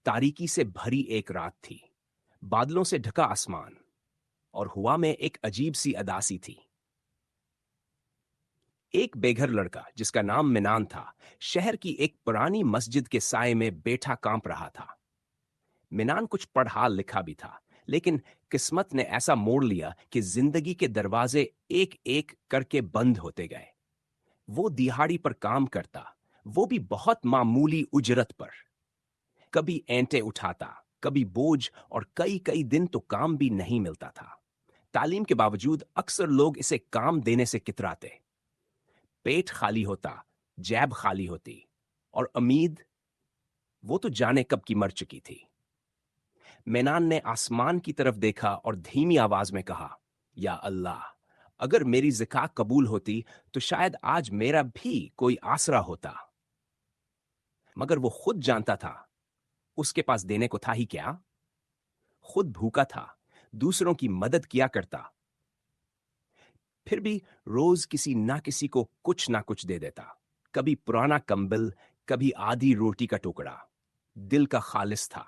तारीकी से भरी एक रात थी। बादलों से ढका आसमान और हवा में एक अजीब सी अदासी थी। एक बेघर लड़का जिसका नाम मिनान था, शहर की एक पुरानी मस्जिद के साए में बैठा कांप रहा था। मिनान कुछ पढ़ा लिखा भी था, लेकिन किस्मत ने ऐसा मोड़ लिया कि जिंदगी के दरवाजे एक एक करके बंद होते गए। वो दिहाड़ी पर काम करता, वो भी बहुत मामूली उजरत पर। कभी ऐंठे उठाता, कभी बोझ, और कई कई दिन तो काम भी नहीं मिलता था। तालीम के बावजूद अक्सर लोग इसे काम देने से कितराते। पेट खाली होता, जैब खाली होती, और उम्मीद, वो तो जाने कब की मर चुकी थी। मेनान ने आसमान की तरफ देखा और धीमी आवाज में कहा, या अल्लाह, अगर मेरी ज़िका कबूल होती तो शायद आज मेरा भी कोई आसरा होता। मगर वो खुद जानता था, उसके पास देने को था ही क्या। खुद भूखा था, दूसरों की मदद किया करता, फिर भी रोज किसी ना किसी को कुछ ना कुछ दे देता। कभी पुराना कंबल, कभी आधी रोटी का टुकड़ा। दिल का खालिस था।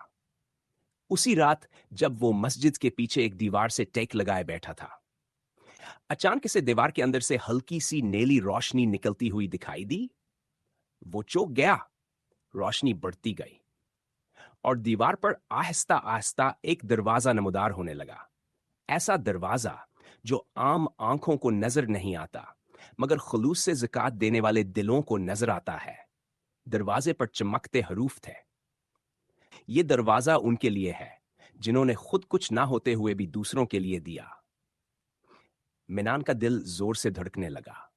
उसी रात जब वो मस्जिद के पीछे एक दीवार से टेक लगाए बैठा था, अचानक से दीवार के अंदर से हल्की सी नीली रोशनी निकलती हुई दिखाई दी। वो चौंक गया। रोशनी बढ़ती गई और दीवार पर आहिस्ता आहिस्ता एक दरवाजा नमूदार होने लगा। ऐसा दरवाजा जो आम आंखों को नजर नहीं आता, मगर खुलूस से ज़कात देने वाले दिलों को नजर आता है। दरवाजे पर चमकते हरूफ थे। ये दरवाजा उनके लिए है जिन्होंने खुद कुछ ना होते हुए भी दूसरों के लिए दिया। मिनान का दिल जोर से धड़कने लगा।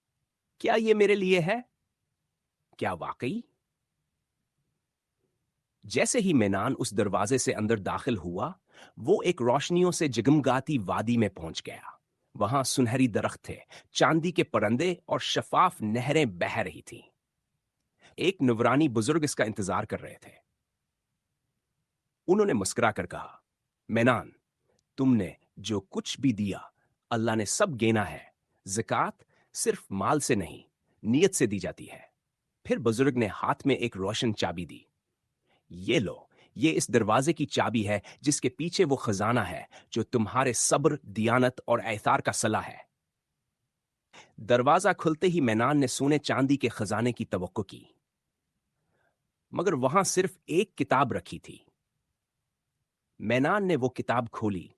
क्या ये मेरे लिए है? क्या वाकई? जैसे ही मिनान उस दरवाजे से अंदर दाखिल हुआ, वो एक रोशनियों से जगमगाती वादी में पहुंच गया। वहां सुनहरी दरख्त थे, चांदी के परंदे और शफाफ नहरें बह रही थीं। एक नुवरानी बुजुर्ग इसका इंतजार कर रहे थे। उन्होंने मुस्कुराकर कहा, मेनान, तुमने जो कुछ भी दिया, अल्लाह ने सब गिना है। ज़कात सिर्फ माल से नहीं, नीयत से दी जाती है। फिर बुजुर्ग ने हाथ में एक रोशन चाबी दी। ये लो, ये इस दरवाजे की चाबी है जिसके पीछे वो खजाना है जो तुम्हारे सब्र, दियानत और एथार का सला है। दरवाजा खुलते ही मेनान ने सोने चांदी के खजाने की तवक्को की, मगर वहां सिर्फ एक किताब रखी थी। मेनान ने वो किताब खोली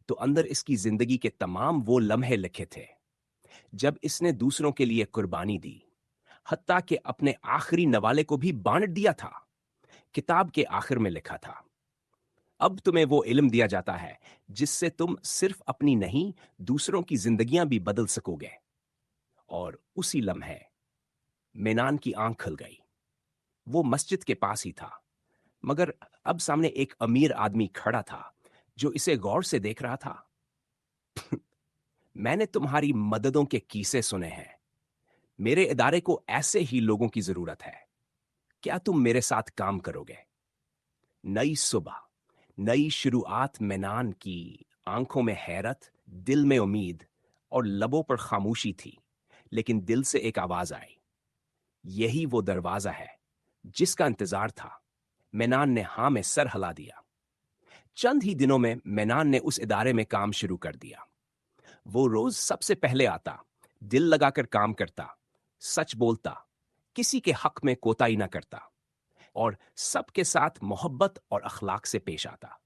तो अंदर इसकी जिंदगी के तमाम वो लम्हे लिखे थे जब इसने दूसरों के लिए कुर्बानी दी, हत्ता कि अपने आखिरी नवाले को भी बांट दिया था। किताब के आखिर में लिखा था, अब तुम्हें वो इल्म दिया जाता है जिससे तुम सिर्फ अपनी नहीं, दूसरों की जिंदगियां भी बदल सकोगे। और उसी लम्हे मेनान की आंख खुल गई। वो मस्जिद के पास ही था, मगर अब सामने एक अमीर आदमी खड़ा था जो इसे गौर से देख रहा था। मैंने तुम्हारी मददों के किस्से सुने हैं। मेरे इदारे को ऐसे ही लोगों की जरूरत है। क्या तुम मेरे साथ काम करोगे? नई सुबह, नई शुरुआत। मेनान की आंखों में हैरत, दिल में उम्मीद और लबों पर खामोशी थी, लेकिन दिल से एक आवाज आई, यही वो दरवाजा है जिसका इंतजार था। मेनान ने हां में सर हिला दिया। चंद ही दिनों में मेनान ने उस इदारे में काम शुरू कर दिया। वो रोज सबसे पहले आता, दिल लगाकर काम करता, सच बोलता, किसी के हक में कोताही ना करता, और सबके साथ मोहब्बत और अखलाक से पेश आता।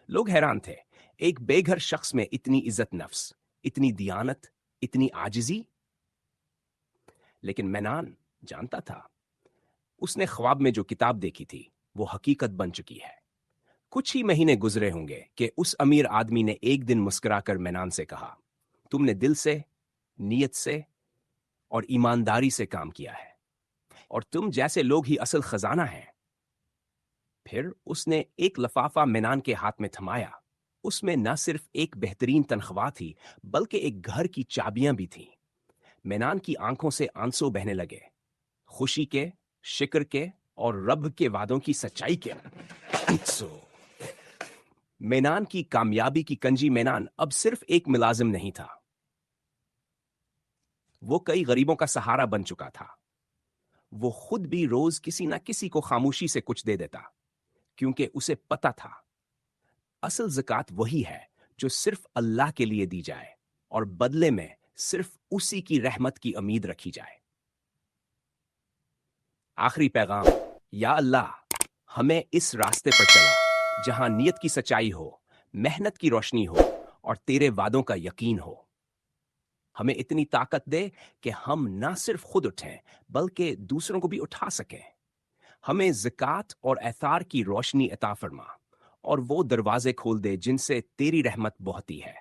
लोग हैरान थे, एक बेघर शख्स में इतनी इज्जत नफ्स, इतनी दियानत, इतनी आजिजी। लेकिन मेनान जानता था, उसने ख्वाब में जो किताब देखी थी वो हकीकत बन चुकी है। कुछ ही महीने गुजरे होंगे कि उस अमीर आदमी ने एक दिन मुस्कुराकर मेनान से कहा, तुमने दिल से, नीयत से और ईमानदारी से काम किया है, और तुम जैसे लोग ही असल खजाना हैं। फिर उसने एक लफाफा मेनान के हाथ में थमाया। उसमें न सिर्फ एक बेहतरीन तनख्वाह थी, बल्कि एक घर की चाबियां भी थीं। मेनान की आंखों से आंसू बहने लगे, खुशी के, शिक्र के और रब के वादों की सच्चाई के आंसू। मेनान की कामयाबी की कंजी मेनान अब सिर्फ एक मुलाजिम नहीं था, वो कई गरीबों का सहारा बन चुका था। वो खुद भी रोज किसी ना किसी को खामोशी से कुछ दे देता, क्योंकि उसे पता था असल ज़कात वही है जो सिर्फ अल्लाह के लिए दी जाए और बदले में सिर्फ उसी की रहमत की उम्मीद रखी जाए। आखिरी पैगाम, या अल्लाह, हमें इस रास्ते पर चला जहां नीयत की सच्चाई हो, मेहनत की रोशनी हो और तेरे वादों का यकीन हो। हमें इतनी ताकत दे कि हम ना सिर्फ खुद उठें बल्कि दूसरों को भी उठा सकें। हमें ज़कात और एथार की रोशनी अता फरमा और वो दरवाजे खोल दे जिनसे तेरी रहमत बहती है।